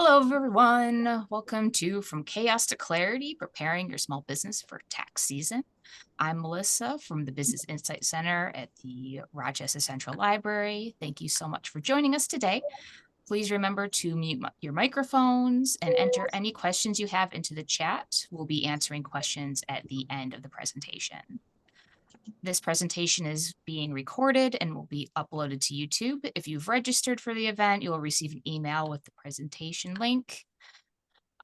Hello, everyone. Welcome to From Chaos to Clarity, preparing your small business for tax season. I'm Melissa from the Business Insight Center at the Rochester Central Library. Thank you so much for joining us today. Please remember to mute your microphones and enter any questions you have into the chat. We'll be answering questions at the end of the presentation. This presentation is being recorded and will be uploaded to YouTube. If you've registered for the event, you'll receive an email with the presentation link.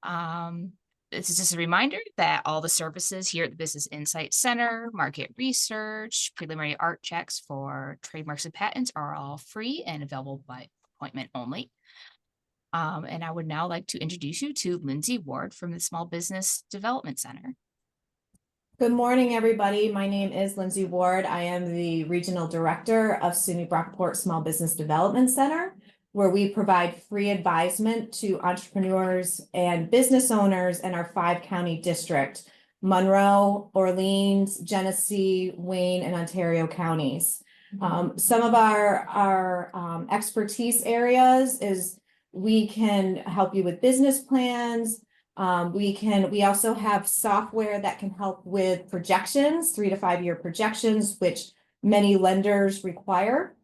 This is just a reminder that all the services here at the Business Insight Center, market research, preliminary art checks for trademarks and patents are all free and available by appointment only. And I would now like to introduce you to Lindsay Ward from the Small Business Development Center. Good morning, everybody. My name is Lindsay Ward. I am the Regional Director of SUNY Brockport Small Business Development Center, where we provide free advisement to entrepreneurs and business owners in our 5-county district: Monroe, Orleans, Genesee, Wayne, and Ontario counties. Some of our expertise areas is we can help you with business plans. We also have software that can help with projections, 3 to 5 year projections, which many lenders require.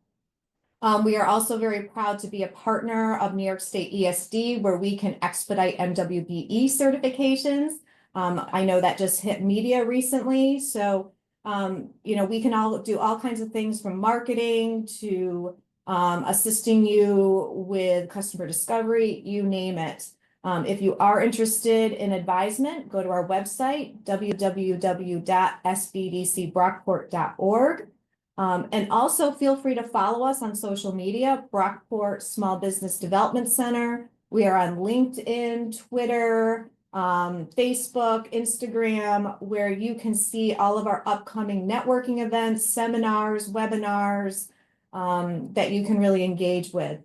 We are also very proud to be a partner of New York State ESD, where we can expedite MWBE certifications. I know that just hit media recently. So, we can all do all kinds of things, from marketing to assisting you with customer discovery, you name it. If you are interested in advisement, go to our website, www.sbdcbrockport.org. And also feel free to follow us on social media, Brockport Small Business Development Center. We are on LinkedIn, Twitter, Facebook, Instagram, where you can see all of our upcoming networking events, seminars, webinars that you can really engage with.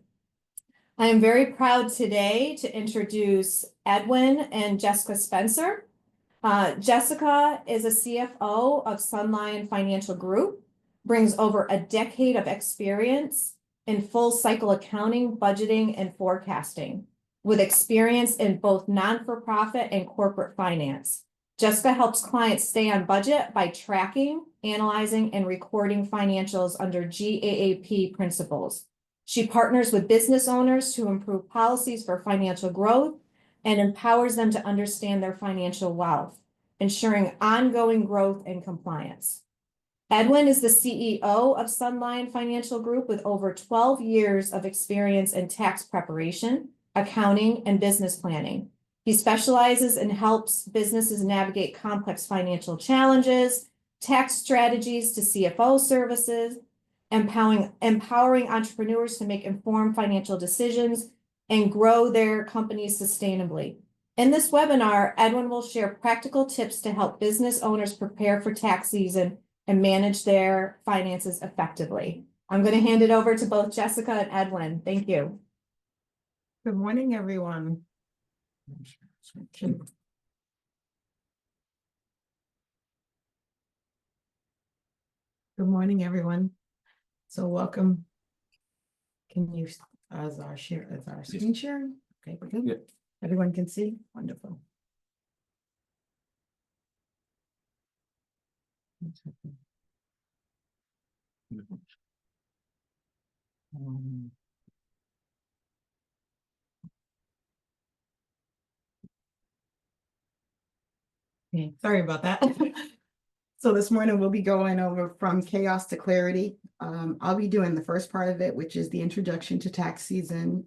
I am very proud today to introduce Edwin and Jessica Spencer. Jessica is a CFO of Sunlion Financial Group, brings over a decade of experience in full cycle accounting, budgeting, and forecasting, with experience in both non-for-profit and corporate finance. Jessica helps clients stay on budget by tracking, analyzing, and recording financials under GAAP principles. She partners with business owners to improve policies for financial growth and empowers them to understand their financial wealth, ensuring ongoing growth and compliance. Edwin is the CEO of Sunlion Financial Group, with over 12 years of experience in tax preparation, accounting, and business planning. He specializes and helps businesses navigate complex financial challenges, tax strategies to CFO services, empowering entrepreneurs to make informed financial decisions and grow their companies sustainably. In this webinar, Edwin will share practical tips to help business owners prepare for tax season and manage their finances effectively. I'm going to hand it over to both Jessica and Edwin. Thank you. Good morning, everyone. Good morning, everyone. So welcome. Can you, as our screen sharing? Okay, we're good. Yeah. Everyone can see? Wonderful. Okay, sorry about that. So this morning we'll be going over From Chaos to Clarity. I'll be doing the first part of it, which is the introduction to tax season.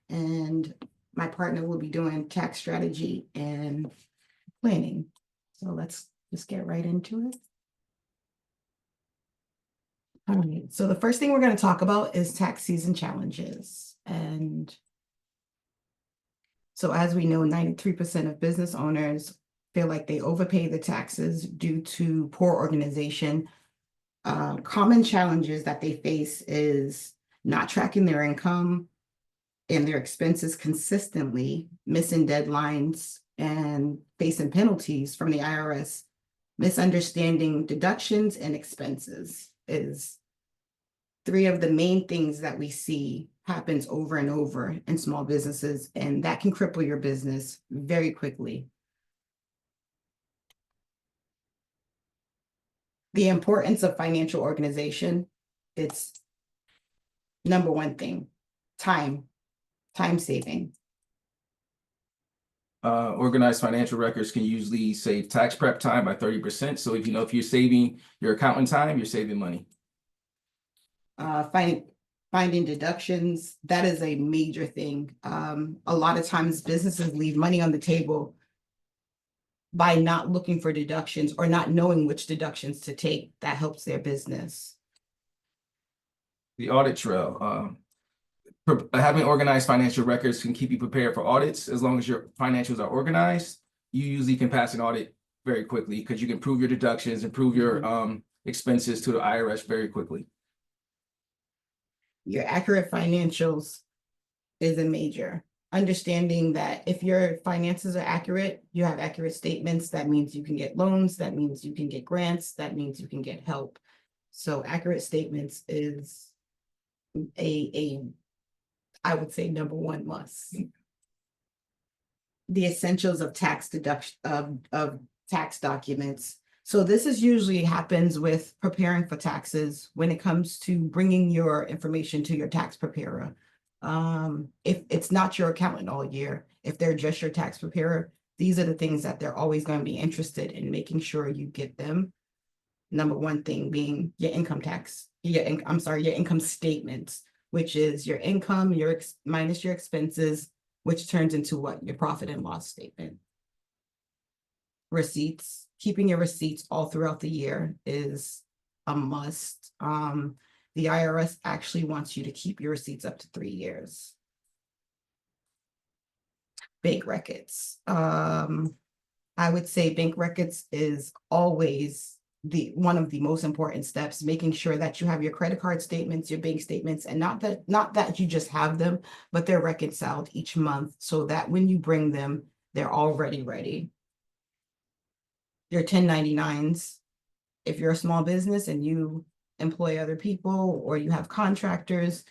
And my partner will be doing tax strategy and planning. So let's just get right into it. All right, so the first thing we're going to talk about is tax season challenges. And so as we know, 93% of business owners feel like they overpay the taxes due to poor organization. Common challenges that they face is not tracking their income and their expenses consistently, missing deadlines, and facing penalties from the IRS. Misunderstanding deductions and expenses is three of the main things that we see happens over and over in small businesses, and that can cripple your business very quickly. The importance of financial organization, it's number one thing, time saving. Organized financial records can usually save tax prep time by 30%. So if you're saving your accountant time, you're saving money. Finding deductions, that is a major thing. A lot of times businesses leave money on the table by not looking for deductions or not knowing which deductions to take. That helps their business. The audit trail. Having organized financial records can keep you prepared for audits. As long as your financials are organized, you usually can pass an audit very quickly because you can prove your deductions and prove your expenses to the IRS very quickly. Your accurate financials is a major. Understanding that if your finances are accurate, you have accurate statements, that means you can get loans, that means you can get grants, that means you can get help. So accurate statements is I would say number one must. The essentials of tax deduction of tax documents. So this is usually happens with preparing for taxes when it comes to bringing your information to your tax preparer. If it's not your accountant all year, if they're just your tax preparer, these are the things that they're always going to be interested in making sure you get them. Number one thing being your income tax, your income statements, which is your income, minus your expenses, which turns into what? Your profit and loss statement. Receipts, keeping your receipts all throughout the year is a must. The IRS actually wants you to keep your receipts up to 3 years. Bank records. I would say bank records is always one of the most important steps, making sure that you have your credit card statements, your bank statements, and not that you just have them, but they're reconciled each month so that when you bring them, they're already ready. Your 1099s, if you're a small business and you employ other people or you have contractors,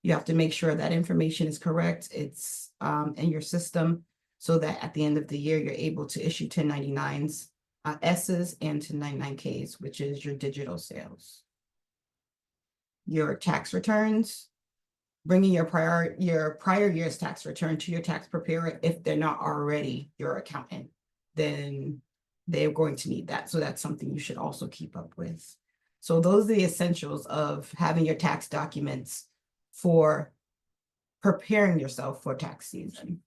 you have to make sure that information is correct. It's in your system so that at the end of the year, you're able to issue 1099s. S's and 1099Ks, which is your digital sales. Your tax returns, bringing your prior year's tax return to your tax preparer. If they're not already your accountant, then they're going to need that. So that's something you should also keep up with. So those are the essentials of having your tax documents for preparing yourself for tax season.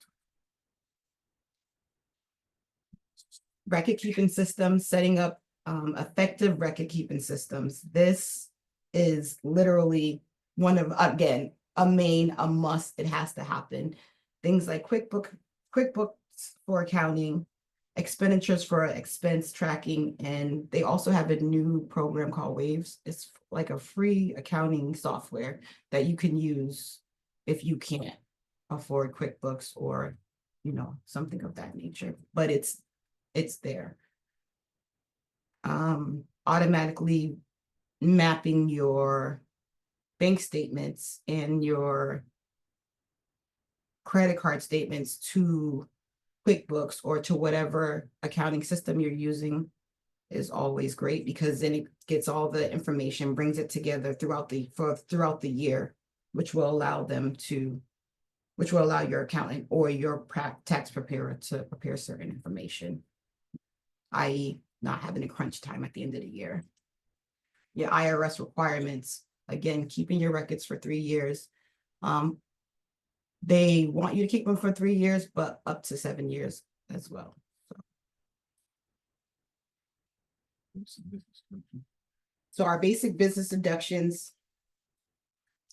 Record keeping systems, setting up effective record keeping systems. This is literally one of, again, a must. It has to happen. Things like QuickBooks for accounting, expenditures for expense tracking, and they also have a new program called Waves. It's like a free accounting software that you can use if you can't afford QuickBooks or, something of that nature, but it's there. Automatically mapping your bank statements and your credit card statements to QuickBooks or to whatever accounting system you're using is always great, because then it gets all the information, brings it together throughout the year, which will allow your accountant or your tax preparer to prepare certain information, i.e. not having a crunch time at the end of the year. Your IRS requirements, again, keeping your records for 3 years. They want you to keep them for 3 years, but up to 7 years as well. So our basic business deductions.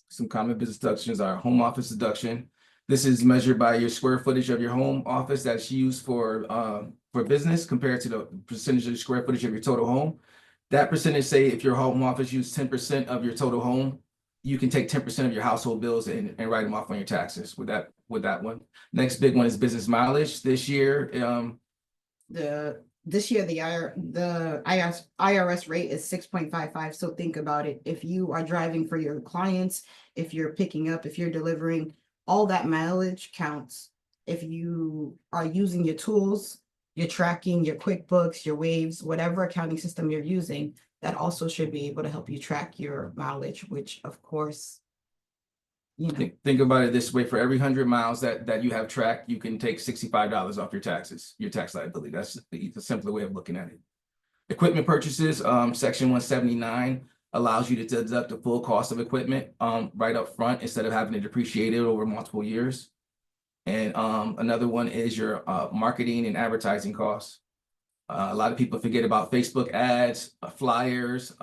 Some common business deductions are home office deduction. This is measured by your square footage of your home office that's used for business compared to the percentage of the square footage of your total home. That percentage, say if your home office uses 10% of your total home, you can take 10% of your household bills and write them off on your taxes with that one. Next big one is business mileage. This year, this year, the IRS rate is 6.55. So think about it. If you are driving for your clients, if you're picking up, if you're delivering, all that mileage counts. If you are using your tools, your tracking, your QuickBooks, your Waves, whatever accounting system you're using, that also should be able to help you track your mileage, which of course, you know, Think about it this way: for every 100 miles that you have tracked, you can take $65 off your taxes, your tax liability. That's the simpler way of looking at it. Equipment purchases, section 179 allows you to deduct the full cost of equipment right up front instead of having to depreciate it over multiple years. And another one is your marketing and advertising costs. A lot of people forget about Facebook ads, flyers,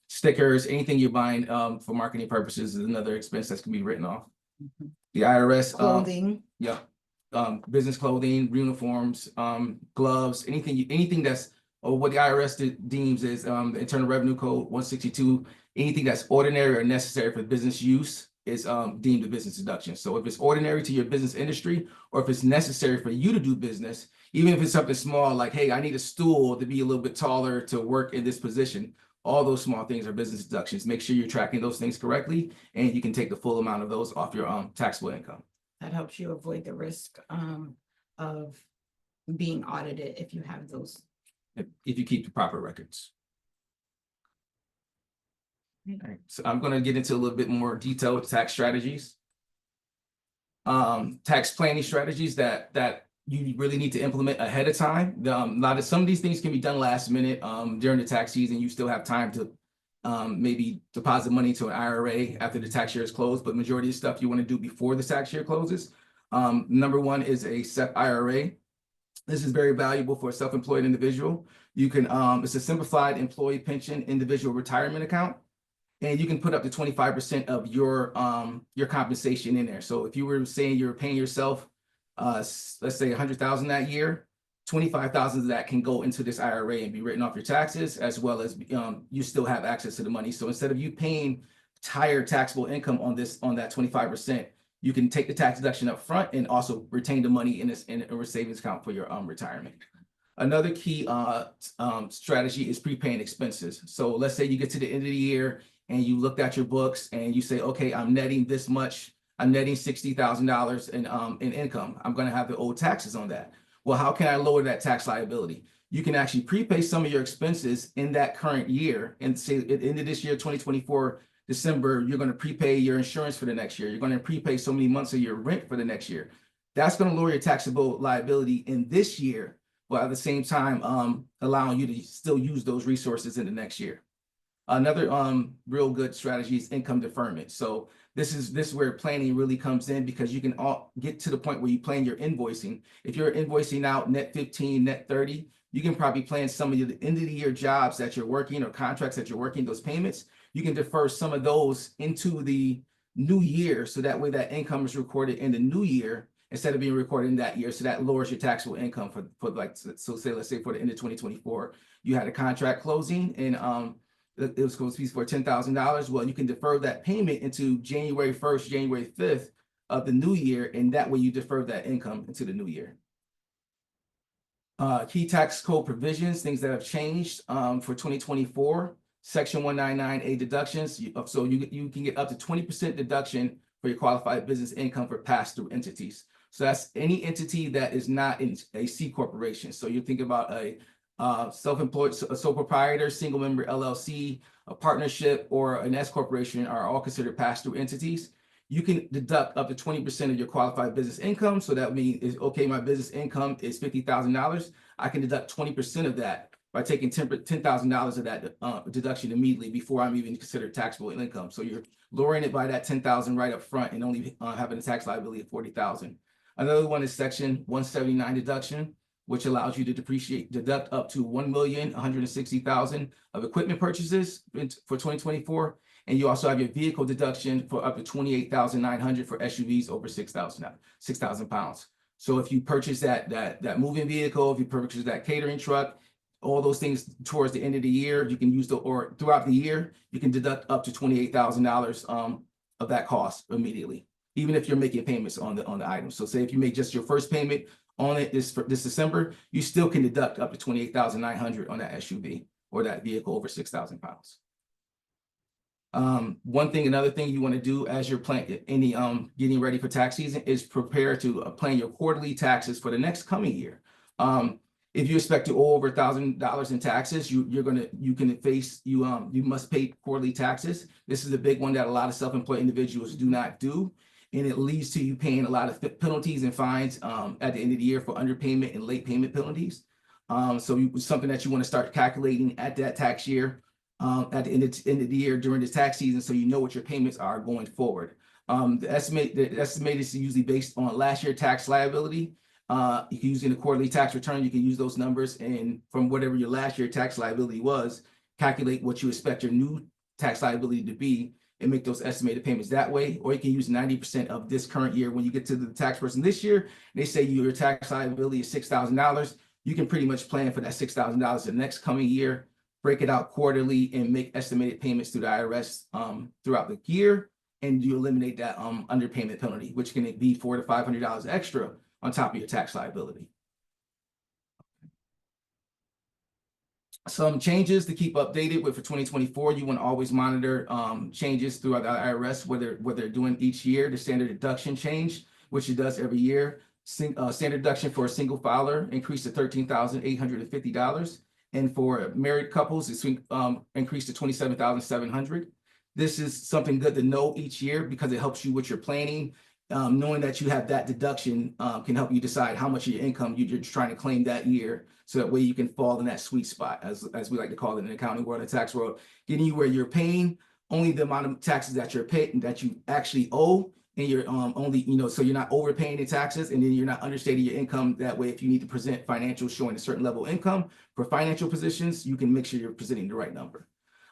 stickers, anything you're buying for marketing purposes is another expense that's can be written off. The IRS, clothing. yeah, business clothing, uniforms, gloves, anything that's, or what the IRS deems is the Internal Revenue Code 162, anything that's ordinary or necessary for business use is deemed a business deduction. So if it's ordinary to your business industry, or if it's necessary for you to do business, even if it's something small like, hey, I need a stool to be a little bit taller to work in this position, all those small things are business deductions. Make sure you're tracking those things correctly, and you can take the full amount of those off your taxable income. That helps you avoid the risk of being audited if you have those. If you keep the proper records. All right, so I'm going to get into a little bit more detail with tax strategies. Tax planning strategies that you really need to implement ahead of time. Some of these things can be done last minute during the tax season. You still have time to maybe deposit money to an IRA after the tax year is closed, but majority of stuff you want to do before the tax year closes. Number one is a SEP IRA. This is very valuable for a self-employed individual. You can, it's a simplified employee pension individual retirement account, and you can put up to 25% of your compensation in there. So if you were saying you're paying yourself, let's say 100,000 that year, 25,000 of that can go into this IRA and be written off your taxes, as well as you still have access to the money. So instead of you paying higher taxable income on that 25%, you can take the tax deduction up front and also retain the money in a savings account for your retirement. Another key strategy is prepaying expenses. So let's say you get to the end of the year and you looked at your books and you say, okay, I'm netting this much. I'm netting $60,000 in income. I'm going to have to owe taxes on that. Well, how can I lower that tax liability? You can actually prepay some of your expenses in that current year, and say at the end of this year, 2024, December, you're going to prepay your insurance for the next year. You're going to prepay so many months of your rent for the next year. That's going to lower your taxable liability in this year, while at the same time allowing you to still use those resources in the next year. Another real good strategy is income deferment. So this is where planning really comes in, because you can all get to the point where you plan your invoicing. If you're invoicing out net 15, net 30, you can probably plan some of the end of the year jobs that you're working or contracts that you're working, those payments. You can defer some of those into the new year, so that way that income is recorded in the new year instead of being recorded in that year. So that lowers your taxable income for like, so say, let's say for the end of 2024, you had a contract closing and it was supposed to be for $10,000. Well, you can defer that payment into January 1st, January 5th of the new year, and that way you defer that income into the new year. Key tax code provisions, things that have changed for 2024. Section 199A deductions. So you can get up to 20% deduction for your qualified business income for pass-through entities. So that's any entity that is not in a C corporation. So you think about a self-employed, a sole proprietor, single member LLC, a partnership, or an S corporation are all considered pass-through entities. You can deduct up to 20% of your qualified business income. So that means, okay, my business income is $50,000. I can deduct 20% of that by taking $10,000 of that deduction immediately before I'm even considered taxable income. So you're lowering it by that $10,000 right up front and only having a tax liability of $40,000. Another one is Section 179 deduction, which allows you to deduct up to $1,160,000 of equipment purchases for 2024. And you also have your vehicle deduction for up to $28,900 for SUVs over 6,000 pounds. So if you purchase that moving vehicle, if you purchase that catering truck, all those things towards the end of the year, you can use or throughout the year, you can deduct up to $28,000 of that cost immediately, even if you're making payments on the item. So say if you make just your first payment on it for this December, you still can deduct up to 28,900 on that SUV or that vehicle over 6,000 pounds. Another thing you want to do as you're getting ready for tax season is prepare to plan your quarterly taxes for the next coming year. If you expect to owe over $1,000 in taxes, you must pay quarterly taxes. This is a big one that a lot of self-employed individuals do not do, and it leads to you paying a lot of penalties and fines at the end of the year for underpayment and late payment penalties. Something that you want to start calculating at that tax year. At the end of the year during the tax season, so you know what your payments are going forward. The estimate is usually based on last year's tax liability. You can use in a quarterly tax return, you can use those numbers, and from whatever your last year tax liability was, calculate what you expect your new tax liability to be and make those estimated payments that way. Or you can use 90% of this current year. When you get to the tax person this year, they say your tax liability is $6,000. You can pretty much plan for that $6,000 the next coming year, break it out quarterly, and make estimated payments to the IRS throughout the year, and you eliminate that underpayment penalty, which can be $400 to $500 extra on top of your tax liability. Some changes to keep updated with for 2024. You want to always monitor changes throughout the IRS, whether they're doing each year. The standard deduction change, which it does every year. Standard deduction for a single filer increased to $13,850. And for married couples, it's increased to $27,700. This is something good to know each year because it helps you with your planning. Knowing that you have that deduction can help you decide how much of your income you're trying to claim that year. So that way you can fall in that sweet spot, as we like to call it in the accounting world and tax world, getting you where you're paying only the amount of taxes that you're paying, that you actually owe. And you're only, so you're not overpaying the taxes, and then you're not understating your income. That way, if you need to present financials showing a certain level of income for financial positions, you can make sure you're presenting the right number.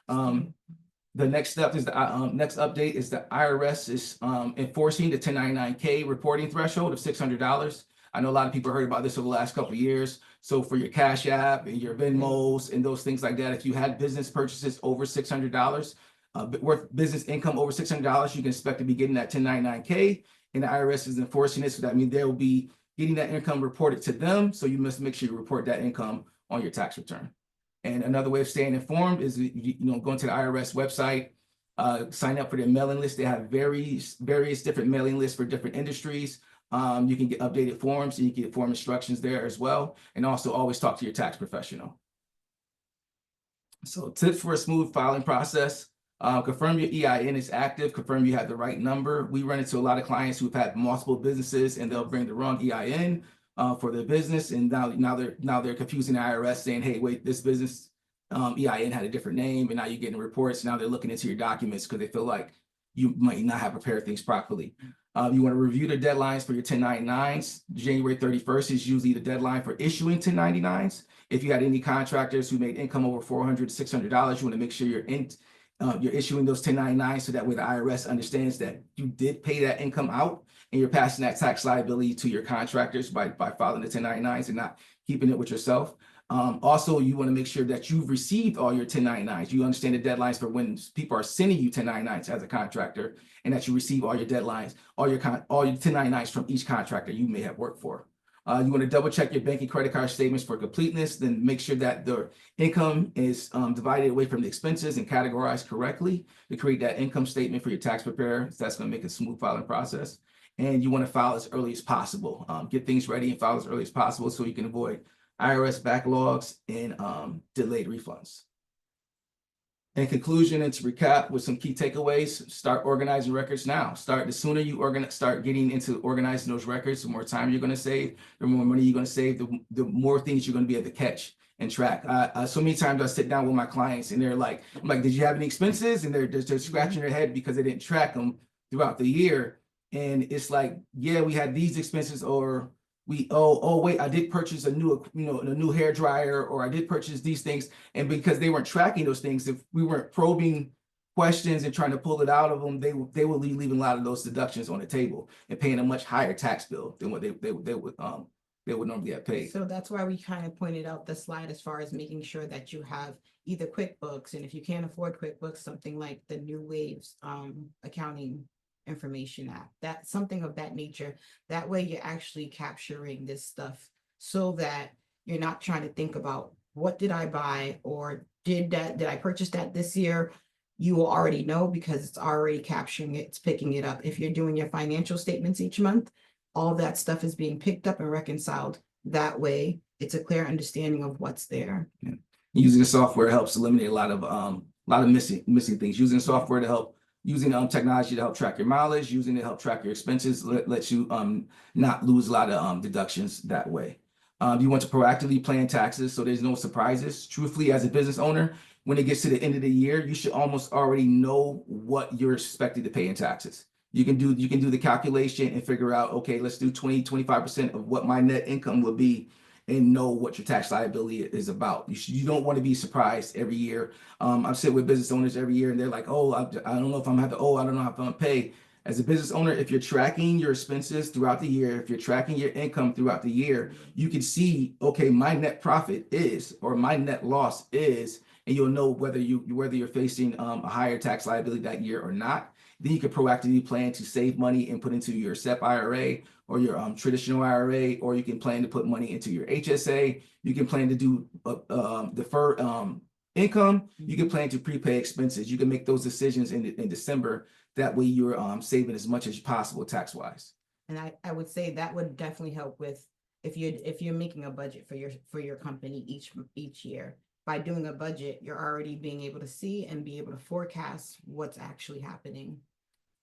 The next step is the next update is the IRS is enforcing the 1099-K reporting threshold of $600. I know a lot of people heard about this over the last couple of years. So for your Cash App and your Venmos and those things like that, if you had business purchases over $600, worth business income over $600, you can expect to be getting that 1099-K, and the IRS is enforcing this. So that means they will be getting that income reported to them. So you must make sure you report that income on your tax return. And another way of staying informed is, going to the IRS website, sign up for their mailing list. They have various different mailing lists for different industries. You can get updated forms, and you can get form instructions there as well. And also always talk to your tax professional. So tips for a smooth filing process. Confirm your EIN is active. Confirm you have the right number. We run into a lot of clients who've had multiple businesses, and they'll bring the wrong EIN for their business, and now they're confusing the IRS, saying, "Hey, wait, this business EIN had a different name," and now you're getting reports. Now they're looking into your documents because they feel like you might not have prepared things properly. You want to review the deadlines for your 1099s. January 31st is usually the deadline for issuing 1099s. If you had any contractors who made income over $400 to $600, you want to make sure you're issuing those 1099s, so that way the IRS understands that you did pay that income out, and you're passing that tax liability to your contractors by filing the 1099s and not keeping it with yourself. Also, you want to make sure that you've received all your 1099s. You understand the deadlines for when people are sending you 1099s as a contractor, and that you receive all your deadlines, all your 1099s from each contractor you may have worked for. You want to double check your bank and credit card statements for completeness, then make sure that the income is divided away from the expenses and categorized correctly to create that income statement for your tax preparer. So that's going to make a smooth filing process. And you want to file as early as possible. Get things ready and file as early as possible so you can avoid IRS backlogs and delayed refunds. In conclusion, and to recap with some key takeaways, start organizing records now. The sooner you start getting into organizing those records, the more time you're going to save, the more money you're going to save, the more things you're going to be able to catch and track. So many times I sit down with my clients, and they're like, I'm like, "Did you have any expenses?" And they're just scratching their head because they didn't track them throughout the year. And it's like, yeah, we had these expenses, or wait, I did purchase a new hair dryer, or I did purchase these things. And because they weren't tracking those things, if we weren't probing questions and trying to pull it out of them, they were leaving a lot of those deductions on the table and paying a much higher tax bill than what they would normally have paid. So that's why we kind of pointed out the slide as far as making sure that you have either QuickBooks, and if you can't afford QuickBooks, something like the New Waves accounting Information Act, that something of that nature. That way you're actually capturing this stuff so that you're not trying to think about what did I buy or did I purchase that this year? You will already know because it's already capturing it, it's picking it up. If you're doing your financial statements each month, all that stuff is being picked up and reconciled. That way, it's a clear understanding of what's there. Using the software helps eliminate a lot of missing things. Using software to help, using technology to help track your mileage, using it to help track your expenses, lets you not lose a lot of deductions that way. You want to proactively plan taxes so there's no surprises. Truthfully, as a business owner, when it gets to the end of the year, you should almost already know what you're expected to pay in taxes. You can do the calculation and figure out, okay, let's do 25% of what my net income will be and know what your tax liability is about. You don't want to be surprised every year. I've sit with business owners every year and they're like, oh, I don't know if I'm gonna have to, I don't know if I'm gonna pay. As a business owner, if you're tracking your expenses throughout the year, if you're tracking your income throughout the year, you can see, okay, my net profit is, or my net loss is, and you'll know whether you're facing a higher tax liability that year or not. Then you can proactively plan to save money and put into your SEP IRA or your traditional IRA, or you can plan to put money into your HSA. You can plan to do defer income. You can plan to prepay expenses. You can make those decisions in December. That way you're saving as much as possible tax-wise. And I would say that would definitely help with if you're making a budget for your company each year. By doing a budget, you're already being able to see and be able to forecast what's actually happening.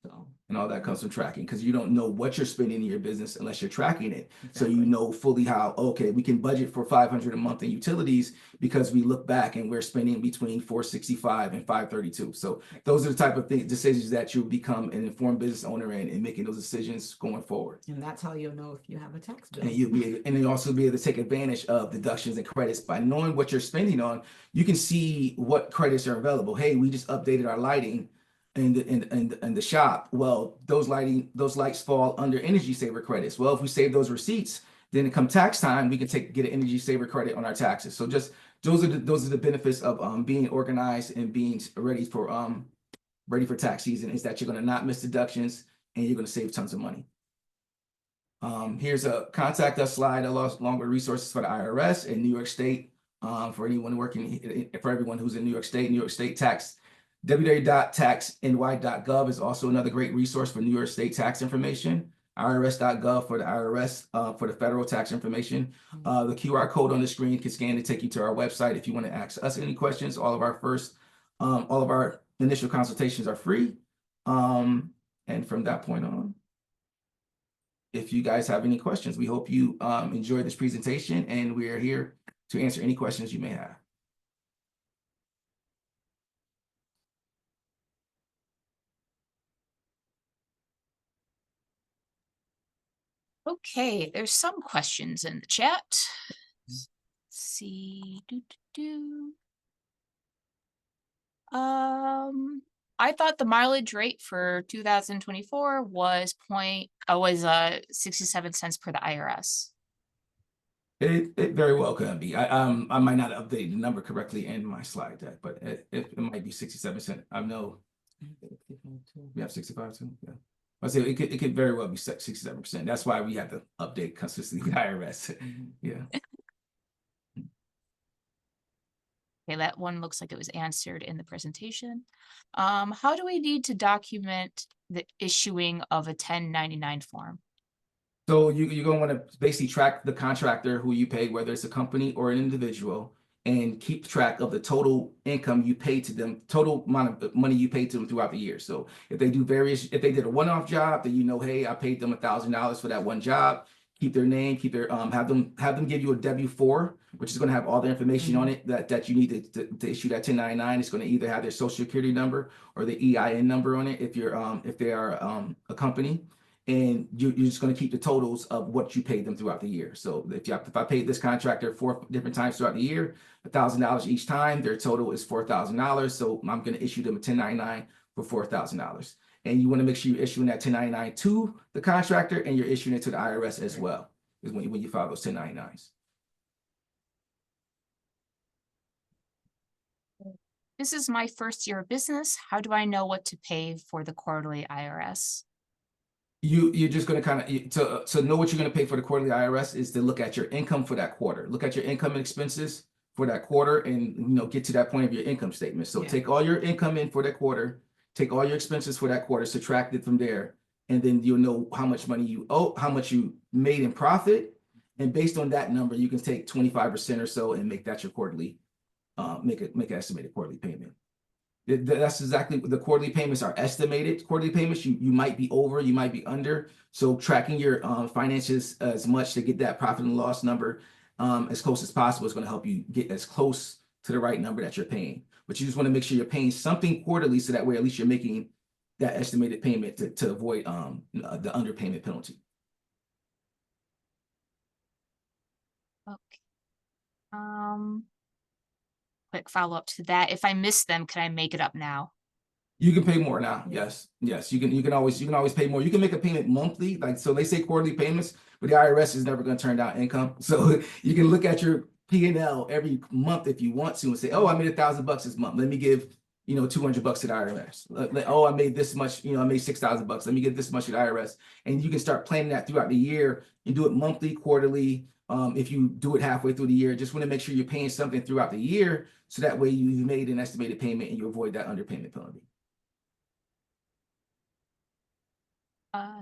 So, and all that comes from tracking, because you don't know what you're spending in your business unless you're tracking it. So exactly. you know fully how, okay, we can budget for $500 a month in utilities because we look back and we're spending between $465 and $532. So those are the type of decisions that you become an informed business owner in making those decisions going forward. And that's how you'll know if you have a tax bill. And you'll also be able to take advantage of deductions and credits by knowing what you're spending on. You can see what credits are available. Hey, we just updated our lighting in the shop. Well, those lights fall under energy saver credits. Well, if we save those receipts, then come tax time, we can get an energy saver credit on our taxes. So just those are the benefits of being organized and being ready for tax season, is that you're going to not miss deductions and you're going to save tons of money. Here's a contact us slide along with resources for the IRS in New York State. For everyone who's in New York State tax. www.taxny.gov is also another great resource for New York State tax information. IRS.gov for the IRS, for the federal tax information. The QR code on the screen can scan to take you to our website if you want to ask us any questions. All of our initial consultations are free. And from that point on, if you guys have any questions, we hope you enjoyed this presentation, and we are here to answer any questions you may have. Okay, there's some questions in the chat. Let's see. I thought the mileage rate for 2024 was 67 cents per the IRS. It very well could be. I might not update the number correctly in my slide deck, but it might be 67 cents. I know we have 65 too. Yeah. I say it could very well be 67%. That's why we have to update consistently with IRS. Yeah. Okay, that one looks like it was answered in the presentation. How do we need to document the issuing of a 1099 form? So you're going to want to basically track the contractor who you pay, whether it's a company or an individual, and keep track of the total income you pay to them, total amount of money you pay to them throughout the year. So if they did a one-off job, then you know, hey, I paid them $1,000 for that one job. Keep their name, have them give you a W-4, which is going to have all the information on it that you need to issue that 1099. It's going to either have their social security number or the EIN number on it if they are a company. And you're just going to keep the totals of what you paid them throughout the year. So if I paid this contractor 4 different times throughout the year, $1,000 each time, their total is $4,000. So I'm going to issue them a 1099 for $4,000. And you want to make sure you're issuing that 1099 to the contractor, and you're issuing it to the IRS as well, is when you file those 1099s. This is my first year of business. How do I know what to pay for the quarterly IRS? You're just going to kind of to know what you're going to pay for the quarterly IRS is to look at your income for that quarter. Look at your income and expenses for that quarter, and get to that point of your income statement. So Yeah. take all your income in for that quarter, take all your expenses for that quarter, subtract it from there, and then you'll know how much money you owe, how much you made in profit, and based on that number, you can take 25% or so and make that your quarterly, make an estimated quarterly payment. That's exactly what the quarterly payments are estimated. Quarterly payments, you might be over, you might be under. So tracking your finances as much to get that profit and loss number as close as possible is going to help you get as close to the right number that you're paying. But you just want to make sure you're paying something quarterly so that way at least you're making that estimated payment to avoid the underpayment penalty. Okay. Quick follow-up to that. If I miss them, can I make it up now? You can pay more now. Yes. You can always pay more. You can make a payment monthly. Like, so they say quarterly payments, but the IRS is never going to turn down income. So you can look at your P&L every month if you want to and say, oh, I made $1,000 this month. Let me give, $200 to the IRS. Oh, I made this much, I made $6,000. Let me give this much to the IRS. And you can start planning that throughout the year. You do it monthly, quarterly. If you do it halfway through the year, just want to make sure you're paying something throughout the year. So that way you made an estimated payment and you avoid that underpayment penalty.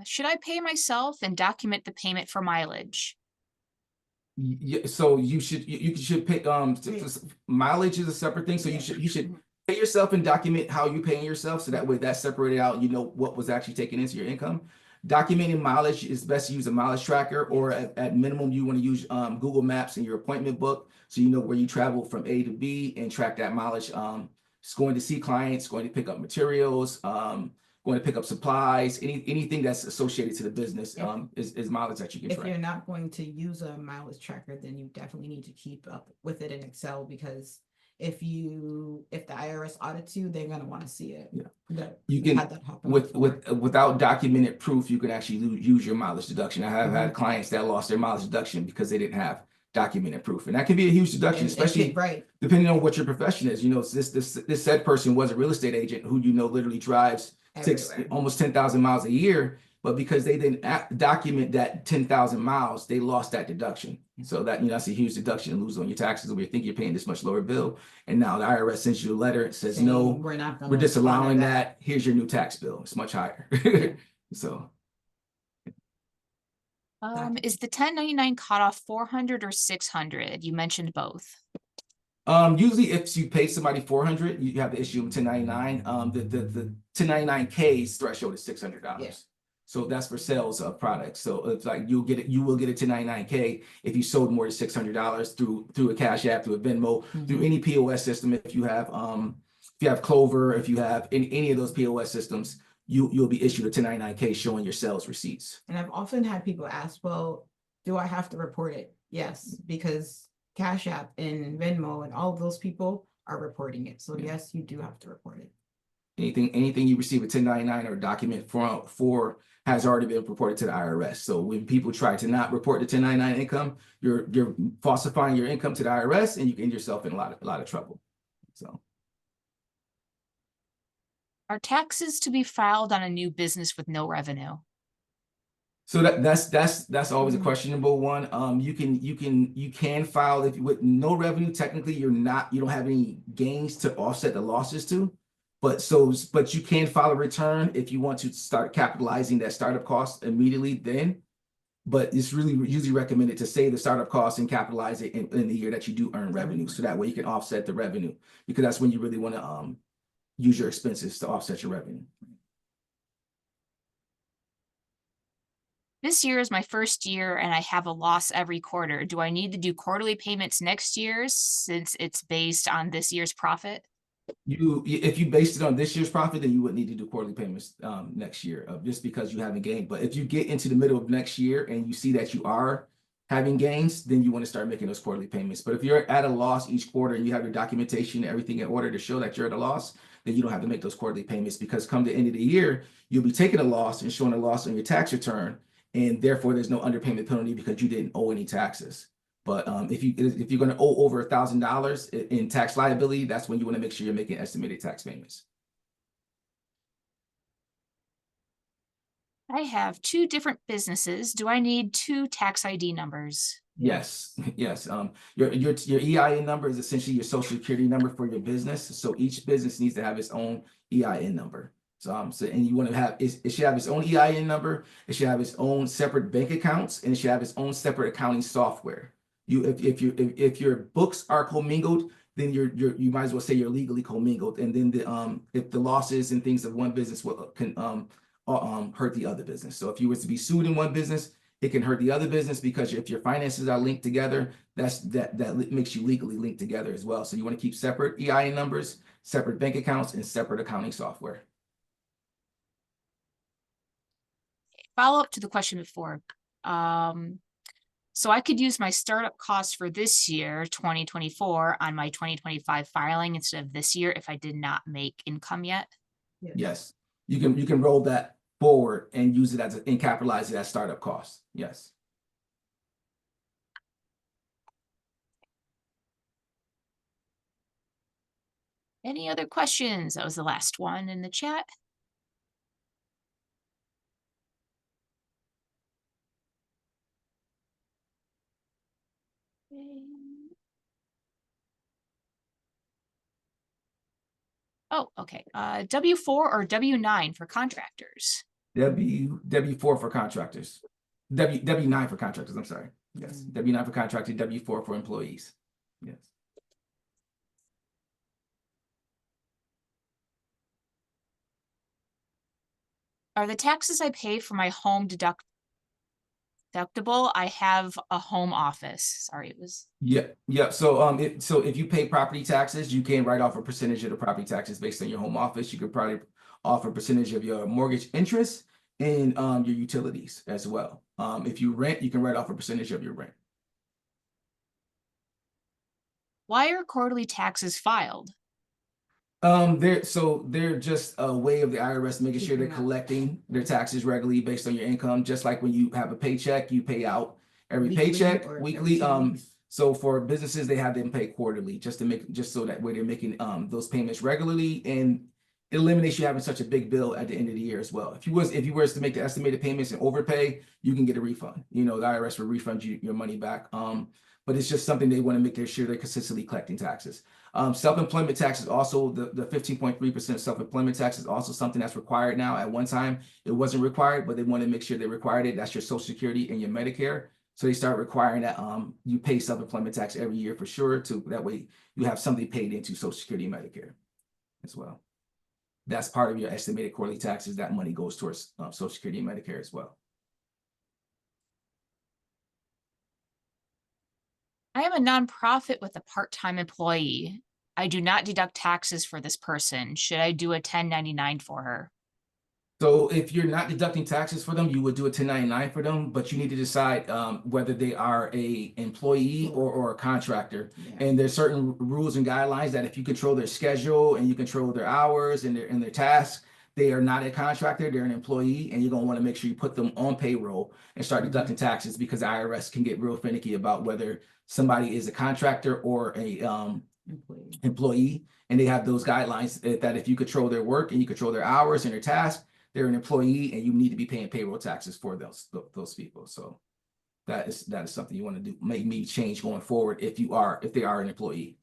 Should I pay myself and document the payment for mileage? Yeah, so you should pay mileage is a separate thing. So you should pay yourself and document how you're paying yourself. So that way that's separated out, what was actually taken into your income. Documenting mileage is best to use a mileage tracker, or at minimum you want to use Google Maps in your appointment book, so you know where you travel from A to B and track that mileage. It's going to see clients, going to pick up materials, going to pick up supplies, anything that's associated to the business is mileage that you can If track. you're not going to use a mileage tracker, then you definitely need to keep up with it in Excel, because if the IRS audits you, they're gonna want to see it. Yeah. You can, had that happen before. without documented proof, you can actually use your mileage deduction. I have had clients that lost their mileage deduction because they didn't have documented proof, and that can be a huge deduction, And especially right. depending on what your profession is. This said person was a real estate agent who literally drives Everywhere. almost 10,000 miles a year, but because they didn't document that 10,000 miles, they lost that deduction. So that, that's a huge deduction and lose on your taxes, where you think you're paying this much lower bill. And now the IRS sends you a letter, it says, no, we're disallowing that. Here's your new tax bill. It's much higher. So. Is the 1099 cutoff 400 or 600? You mentioned both. Usually if you pay somebody 400, you have to issue them 1099. The 1099K's threshold is $600. Yeah. So that's for sales of products. So it's like you will get a 1099K if you sold more than $600 through a Cash App, through a Venmo, through any POS system. If you have Clover, if you have any of those POS systems, you'll be issued a 1099K showing your sales receipts. And I've often had people ask, well, do I have to report it? Yes, because Cash App and Venmo and all of those people are reporting it. So yes, you do have to report it. Anything you receive a 1099 or document for has already been reported to the IRS. So when people try to not report the 1099 income, you're falsifying your income to the IRS, and you get yourself in a lot of trouble. So. Are taxes to be filed on a new business with no revenue? So that's always a questionable one. You can file if with no revenue. Technically, you don't have any gains to offset the losses to. But you can file a return if you want to start capitalizing that startup cost immediately then. But it's really usually recommended to save the startup costs and capitalize it in the year that you do earn revenue. So that way you can offset the revenue, because that's when you really want to use your expenses to offset your revenue. This year is my first year and I have a loss every quarter. Do I need to do quarterly payments next year since it's based on this year's profit? If you based it on this year's profit, then you wouldn't need to do quarterly payments next year, just because you haven't gained. But if you get into the middle of next year and you see that you are having gains, then you want to start making those quarterly payments. But if you're at a loss each quarter and you have your documentation and everything in order to show that you're at a loss, then you don't have to make those quarterly payments, because come the end of the year, you'll be taking a loss and showing a loss on your tax return, and therefore there's no underpayment penalty because you didn't owe any taxes. But if you're going to owe over $1,000 in tax liability, that's when you want to make sure you're making estimated tax payments. I have two different businesses. Do I need two tax ID numbers? Yes, yes. Your EIN number is essentially your social security number for your business. So each business needs to have its own EIN number. And you want to have it should have its own EIN number. It should have its own separate bank accounts, and it should have its own separate accounting software. If your books are commingled, then you might as well say you're legally commingled. And then if the losses and things of one business can hurt the other business. So if you were to be sued in one business, it can hurt the other business, because if your finances are linked together, that makes you legally linked together as well. So you want to keep separate EIN numbers, separate bank accounts, and separate accounting software. Follow up to the question before. So I could use my startup costs for this year, 2024, on my 2025 filing instead of this year if I did not make income yet. Yes, you can roll that forward and use it and capitalize it as startup costs. Yes. Any other questions? That was the last one in the chat. Oh, okay. W4 or W9 for contractors? W4 for contractors. W9 for contractors, I'm sorry. Yes, W9 for contractors, W4 for employees. Yes. Are the taxes I pay for my home deductible? I have a home office. Sorry, it was. Yeah. So if you pay property taxes, you can write off a percentage of the property taxes based on your home office. You could probably offer a percentage of your mortgage interest and your utilities as well. If you rent, you can write off a percentage of your rent. Why are quarterly taxes filed? They're just a way of the IRS making sure they're collecting their taxes regularly based on your income. Just like when you have a paycheck, you pay out every paycheck weekly. So for businesses, they have them pay quarterly just so that way they're making those payments regularly, and it eliminates you having such a big bill at the end of the year as well. If you were to make the estimated payments and overpay, you can get a refund. The IRS will refund you your money back. But it's just something they want to make sure they're consistently collecting taxes. Self-employment tax is also the 15.3% self-employment tax is also something that's required now. At one time, it wasn't required, but they want to make sure they required it. That's your Social Security and your Medicare. So they start requiring that you pay self-employment tax every year for sure. That way you have something paid into Social Security and Medicare as well. That's part of your estimated quarterly taxes. That money goes towards Social Security and Medicare as well. I am a nonprofit with a part-time employee. I do not deduct taxes for this person. Should I do a 1099 for her? So if you're not deducting taxes for them, you would do a 1099 for them, but you need to decide whether they are a employee or a contractor. Yeah. And there's certain rules and guidelines that if you control their schedule and you control their hours and their tasks, they are not a contractor, they're an employee, and you're gonna want to make sure you put them on payroll and start deducting taxes, because the IRS can get real finicky about whether somebody is a contractor or a employee. And they have those guidelines that if you control their work and you control their hours and their tasks, they're an employee, and you need to be paying payroll taxes for those people. So that is something you want to do. Make me change going forward if they are an employee.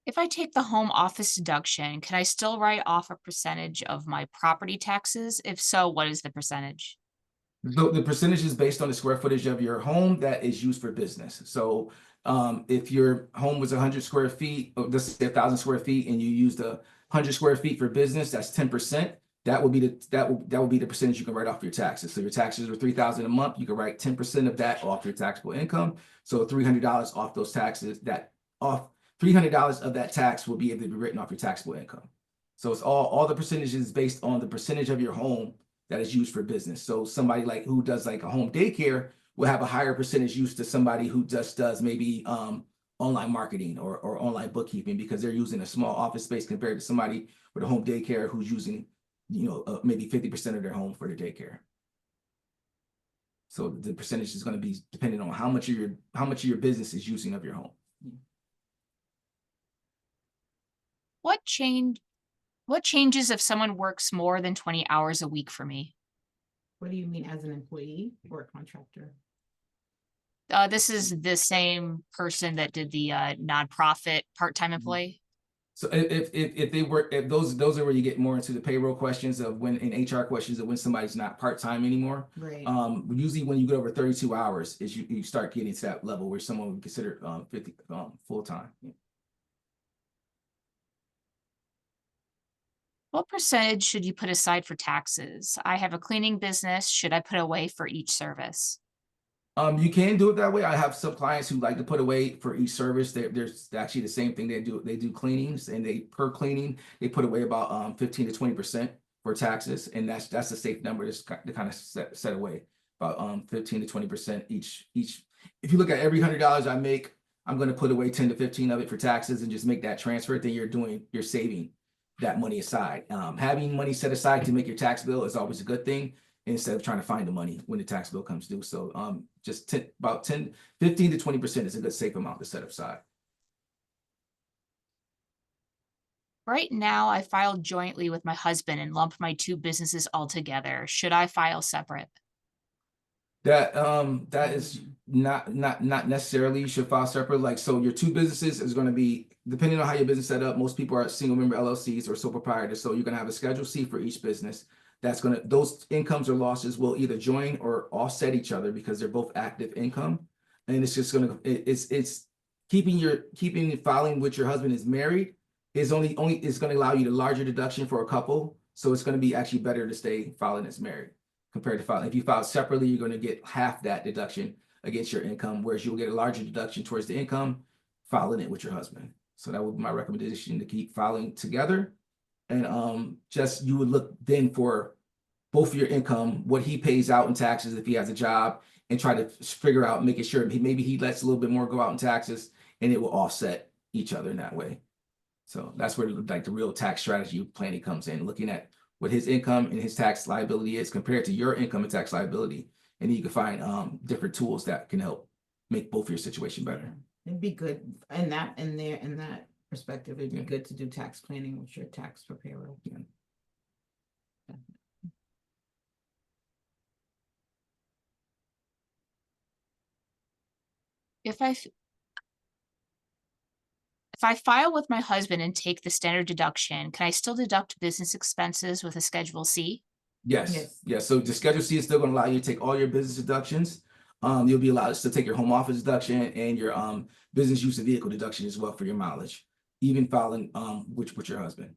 If I take the home office deduction, can I still write off a percentage of my property taxes? If so, what is the percentage? The percentage is based on the square footage of your home that is used for business. So if your home was 100 square feet, let's say 1,000 square feet, and you used 100 square feet for business, that's 10%. That would be the percentage you can write off your taxes. So your taxes are $3,000 a month. You can write 10% of that off your taxable income. So $300 off those taxes. $300 of that tax will be able to be written off your taxable income. So it's all the percentages based on the percentage of your home that is used for business. So somebody who does a home daycare will have a higher percentage used to somebody who just does maybe online marketing or online bookkeeping, because they're using a small office space compared to somebody with a home daycare who's using, maybe 50% of their home for their daycare. So the percentage is going to be dependent on how much of your business is using of your home. What What changes if someone works more than 20 hours a week for me? What do you mean as an employee or a contractor? This is the same person that did the nonprofit part-time employee. So if they work, if those are where you get more into the payroll questions of when, in HR questions of when somebody's not part-time anymore. Right. Usually when you get over 32 hours is you start getting to that level where someone would consider 50 full-time. What percentage should you put aside for taxes? I have a cleaning business. Should I put away for each service? You can do it that way. I have some clients who like to put away for each service. There's actually the same thing they do. They do cleanings, and they per cleaning they put away about 15 to 20% for taxes, and that's a safe number to kind of set away about 15 to 20% each. If you look at every $100 I make, I'm going to put away 10 to 15 of it for taxes and just make that transfer. Then you're saving that money aside. Having money set aside to make your tax bill is always a good thing, instead of trying to find the money when the tax bill comes due. So just about 10, 15 to 20% is a good safe amount to set aside. Right now, I filed jointly with my husband and lump my two businesses all together. Should I file separate? That is not necessarily you should file separate. Like, so your two businesses is going to be, depending on how your business set up, most people are single member LLCs or sole proprietors. So you're going to have a Schedule C for each business. Those incomes or losses will either join or offset each other because they're both active income. And it's just it's keeping filing with your husband is married is only is going to allow you the larger deduction for a couple. So it's going to be actually better to stay filing as married compared to filing. If you file separately, you're going to get half that deduction against your income, whereas you'll get a larger deduction towards the income filing it with your husband. So that would be my recommendation, to keep filing together. And just you would look then for both of your income, what he pays out in taxes if he has a job, and try to figure out, making sure maybe he lets a little bit more go out in taxes, and it will offset each other in that way. So that's where like the real tax strategy planning comes in, looking at what his income and his tax liability is compared to your income and tax liability. And then you can find different tools that can help make both your situation better. It'd be good in that perspective. It'd be good to do tax planning with your tax preparer. Yeah. If I file with my husband and take the standard deduction, can I still deduct business expenses with a Schedule C? Yes. So the Schedule C is still going to allow you to take all your business deductions. You'll be allowed to take your home office deduction and your business use of vehicle deduction as well for your mileage, even filing with your husband.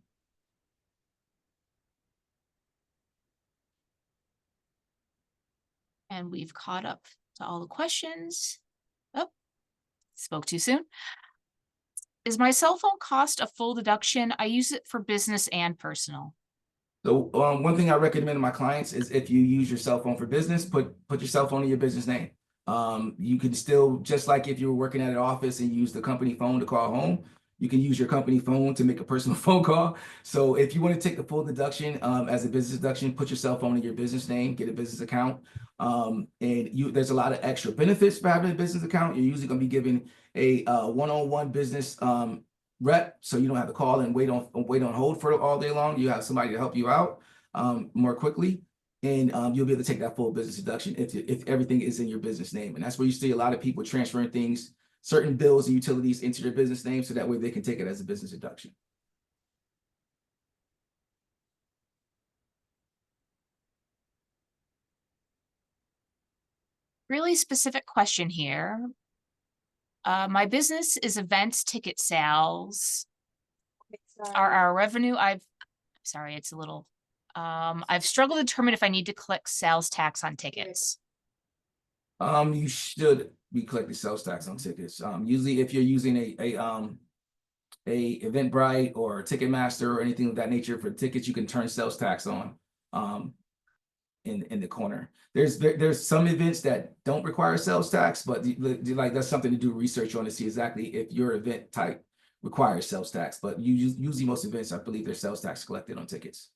And we've caught up to all the questions. Oh, spoke too soon. Is my cell phone cost a full deduction? I use it for business and personal. So one thing I recommend to my clients is, if you use your cell phone for business, put your cell phone in your business name. You can still, just like if you were working at an office and you use the company phone to call home, you can use your company phone to make a personal phone call. So if you want to take the full deduction as a business deduction, put your cell phone in your business name, get a business account. And there's a lot of extra benefits for having a business account. You're usually going to be given a one-on-one business rep, so you don't have to call and wait on hold for all day long. You have somebody to help you out more quickly, and you'll be able to take that full business deduction if everything is in your business name. And that's where you see a lot of people transferring things, certain bills and utilities, into their business name, so that way they can take it as a business deduction. Really specific question here. My business is events ticket sales. Are our revenue, sorry, it's a little, I've struggled to determine if I need to collect sales tax on tickets. You should be collecting sales tax on tickets. Usually if you're using a Eventbrite or Ticketmaster or anything of that nature for tickets, you can turn sales tax on in the corner. There's some events that don't require sales tax, but like that's something to do research on to see exactly if your event type requires sales tax. But usually most events, I believe, there's sales tax collected on tickets.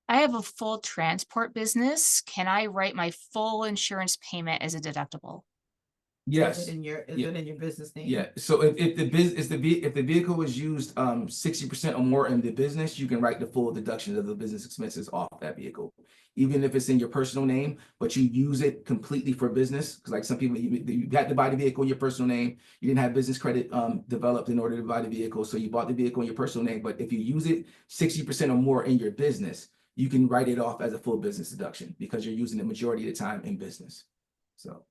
I have a full transport business. Can I write my full insurance payment as a deductible? Yes. Is Yeah. it in your business name? Yeah, so if the vehicle is used 60% or more in the business, you can write the full deduction of the business expenses off that vehicle. Even if it's in your personal name, but you use it completely for business, because like some people, you had to buy the vehicle in your personal name, you didn't have business credit developed in order to buy the vehicle, so you bought the vehicle in your personal name, but if you use it 60% or more in your business, you can write it off as a full business deduction because you're using it majority of the time in business. So.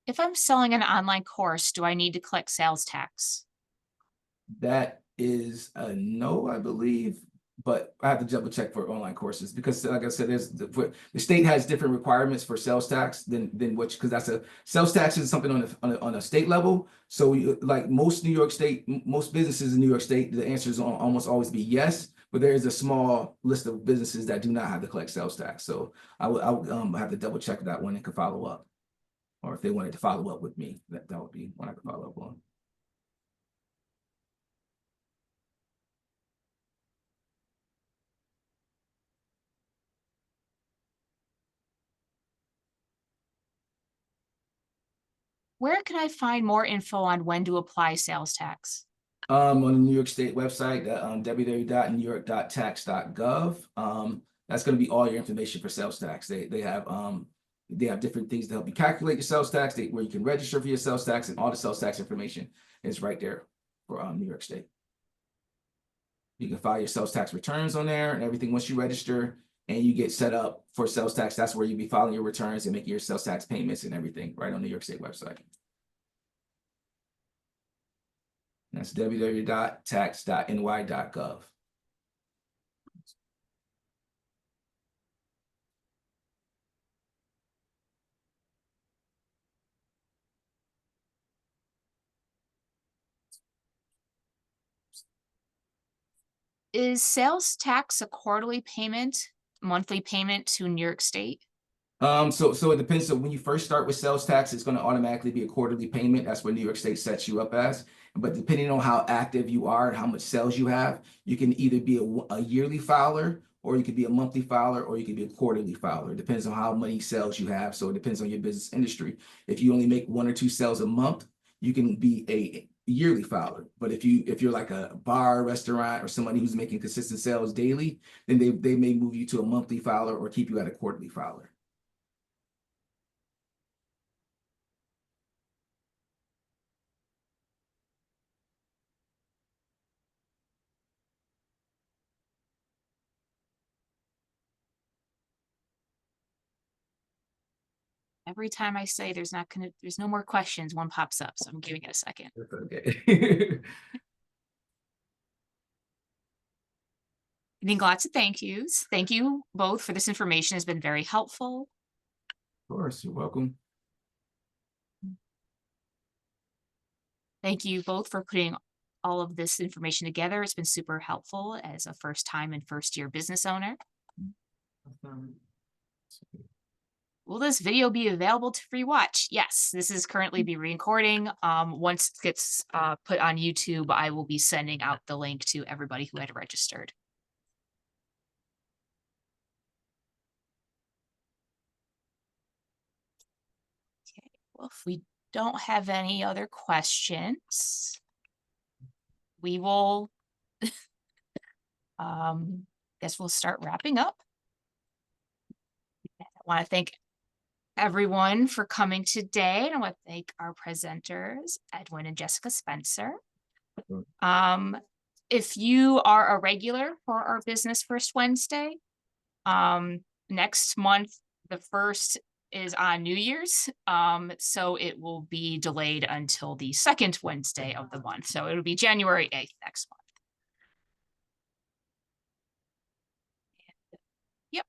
If I'm selling an online course, do I need to collect sales tax? That is a no, I believe, but I have to double check for online courses because like I said, the state has different requirements for sales tax than which, because that's a sales tax is something on a state level. So like most most businesses in New York State, the answer is almost always be yes, but there is a small list of businesses that do not have to collect sales tax. So I'll have to double check that one and could follow up. Or if they wanted to follow up with me, that would be one I could follow up on. Where can I find more info on when to apply sales tax? On the New York State website, www.newyork.tax.gov. That's going to be all your information for sales tax. They have different things to help you calculate your sales tax, where you can register for your sales tax, and all the sales tax information is right there for New York State. You can file your sales tax returns on there and everything once you register and you get set up for sales tax. That's where you'll be filing your returns and making your sales tax payments and everything right on the New York State website. That's www.tax.ny.gov. Is sales tax a quarterly payment, monthly payment to New York State? So it depends. So when you first start with sales tax, it's going to automatically be a quarterly payment. That's what New York State sets you up as. But depending on how active you are and how much sales you have, you can either be a yearly filer, or you could be a monthly filer, or you could be a quarterly filer. It depends on how many sales you have. So it depends on your business industry. If you only make 1 or 2 sales a month, you can be a yearly filer. But if you're like a bar, restaurant, or somebody who's making consistent sales daily, then they may move you to a monthly filer or keep you at a quarterly filer. Every time I say there's no more questions, one pops up. So I'm giving it a second. Okay. Getting lots of thank yous. Thank you both for this information. Has been very helpful. Of course, you're welcome. Thank you both for putting all of this information together. It's been super helpful as a first-time and first-year business owner. Will this video be available to rewatch? Yes, this is currently being recording. Once it gets put on YouTube, I will be sending out the link to everybody who had registered. Okay, well, if we don't have any other questions, we will, guess we'll start wrapping up. I want to thank everyone for coming today. And I want to thank our presenters, Edwin and Jessica Spencer. If you are a regular for our Business First Wednesday, next month, the 1st is on New Year's. So it will be delayed until the 2nd Wednesday of the month. So it'll be January 8th next month. Yep.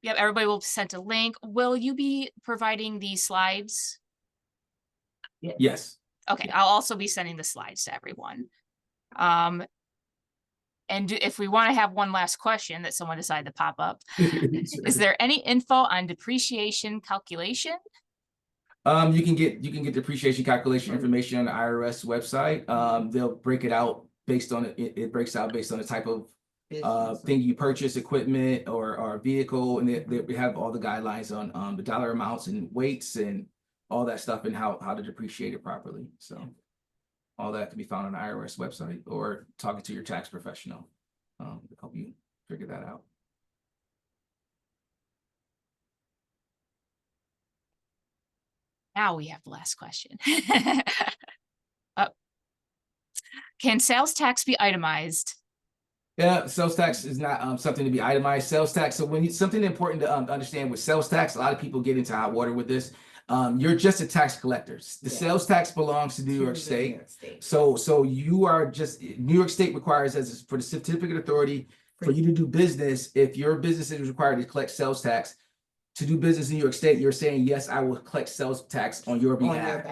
Yep, everybody will be sent a link. Will you be providing the slides? Yes. Okay, yeah. I'll also be sending the slides to everyone. And if we want to have one last question that someone decided to pop up, is there any info on depreciation calculation? You can get depreciation calculation information on the IRS website. They'll break it out based on it breaks out based on the type of Business. thing you purchase, equipment or vehicle, and they have all the guidelines on the dollar amounts and weights and all that stuff and how to depreciate it properly. So all that can be found on the IRS website or talking to your tax professional to help you figure that out. Now we have the last question. Can sales tax be itemized? Yeah, sales tax is not something to be itemized. Sales tax. So something important to understand with sales tax, a lot of people get into hot water with this. You're just a tax collector. The sales tax belongs to New York State. So you are just New York State requires for the certificate of authority for you to do business. If your business is required to collect sales tax to do business in New York State, you're saying yes, I will collect sales tax on your behalf.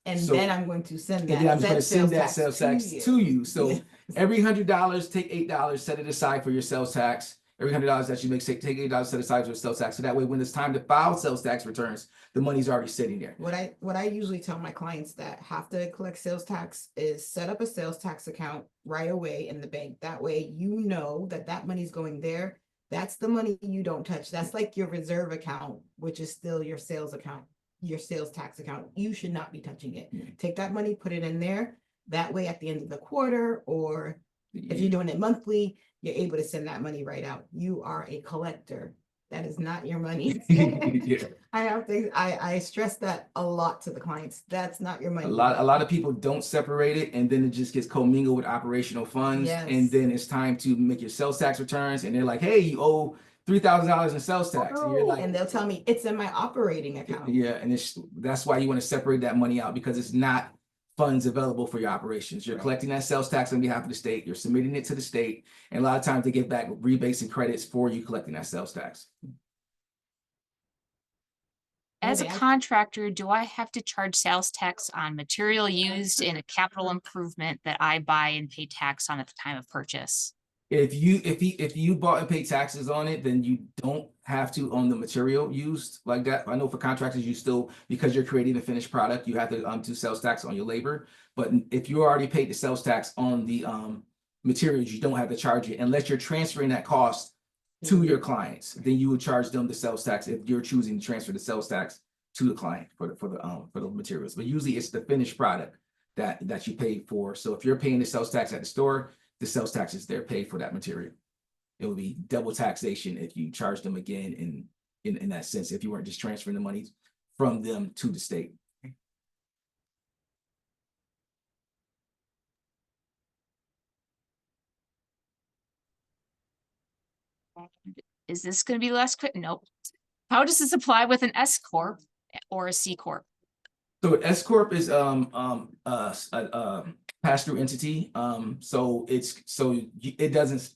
And So- then I'm going to send And then I'm just going to send that sales sales tax to you. So Yes. every $100, take $8, set it aside for your sales tax. Every $100 that you make, take $8, set aside for sales tax. So that way, when it's time to file sales tax returns, the money's already sitting there. What I usually tell my clients that have to collect sales tax is set up a sales tax account right away in the bank. That way, you know that money's going there. That's the money you don't touch. That's like your reserve account, which is still your sales account, your sales tax account. You should not be touching it. Yeah. Take that money, put it in there. That way, at the end of the quarter, or if you're doing it monthly, you're able to send that money right out. You are a collector. That is not your money. Yeah. I stress that a lot to the clients. That's not your money. A lot of people don't separate it, and then it just gets commingled with operational funds. Yes. And then it's time to make your sales tax returns, and they're like, "Hey, you owe $3,000 in sales tax," and you're like, And they'll tell me it's in my operating account. "Yeah," and that's why you want to separate that money out, because it's not funds available for your operations. You're Right. collecting that sales tax on behalf of the state. You're submitting it to the state, and a lot of times they give back rebates and credits for you collecting that sales tax. As a Okay, contractor, do I have to charge sales tax on material used in a capital improvement that I buy and pay tax on at the time of purchase? If you bought and paid taxes on it, then you don't have to own the material used like that. I know for contractors, you still, because you're creating a finished product, you have to do sales tax on your labor. But if you already paid the sales tax on the materials, you don't have to charge it unless you're transferring that cost to your clients. Then you would charge them the sales tax if you're choosing to transfer the sales tax to the client for the materials. But usually it's the finished product that you pay for. So if you're paying the sales tax at the store, the sales taxes they're paid for that material. It would be double taxation if you charge them again in that sense, if you weren't just transferring the money from them to the state. Is this going to be less quick? Nope. How does this apply with an S corp or a C corp? So an S corp is pass-through entity. So it's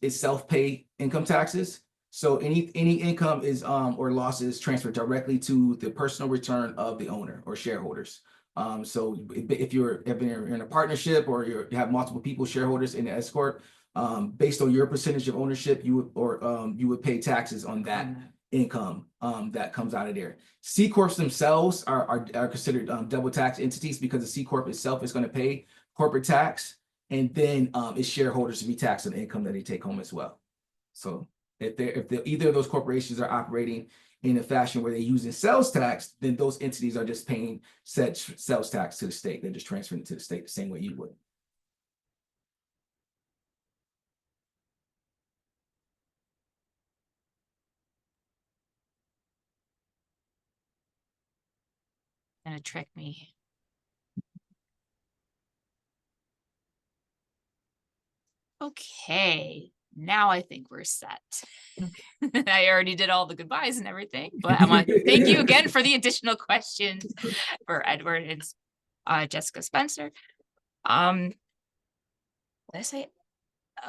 self-pay income taxes. So any income is or losses transferred directly to the personal return of the owner or shareholders. So if you're in a partnership or you have multiple people shareholders in the S corp, based on your percentage of ownership, you would pay taxes on that income that comes out of there. C corps themselves are considered double tax entities because the C corp itself is going to pay corporate tax, and then its shareholders to be taxed on the income that they take home as well. So if either of those corporations are operating in a fashion where they're using sales tax, then those entities are just paying said sales tax to the state. They're just transferring it to the state the same way you would. Gonna trick me. Okay, now I think we're set. I already did all the goodbyes and everything, but I want to thank you again for the additional questions for Edward and Jessica Spencer. Did I say?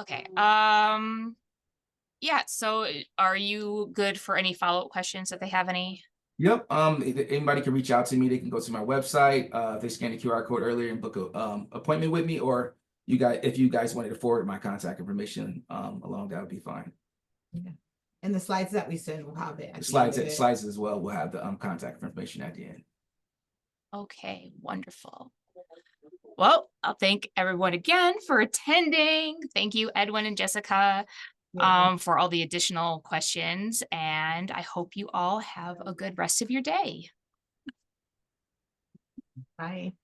Okay. Yeah. So are you good for any follow-up questions if they have any? Yep. If anybody can reach out to me. They can go to my website. If they scan the QR code earlier and book a appointment with me, or if you guys wanted to forward my contact information along, that would be fine. Yeah. And the slides that we send will have it. at The the end slides of it. slides as well will have the contact information at the end. Okay, wonderful. Well, I'll thank everyone again for attending. Thank you, Edwin and Jessica. for all the additional questions, and I hope you all have a good rest of your day. Bye.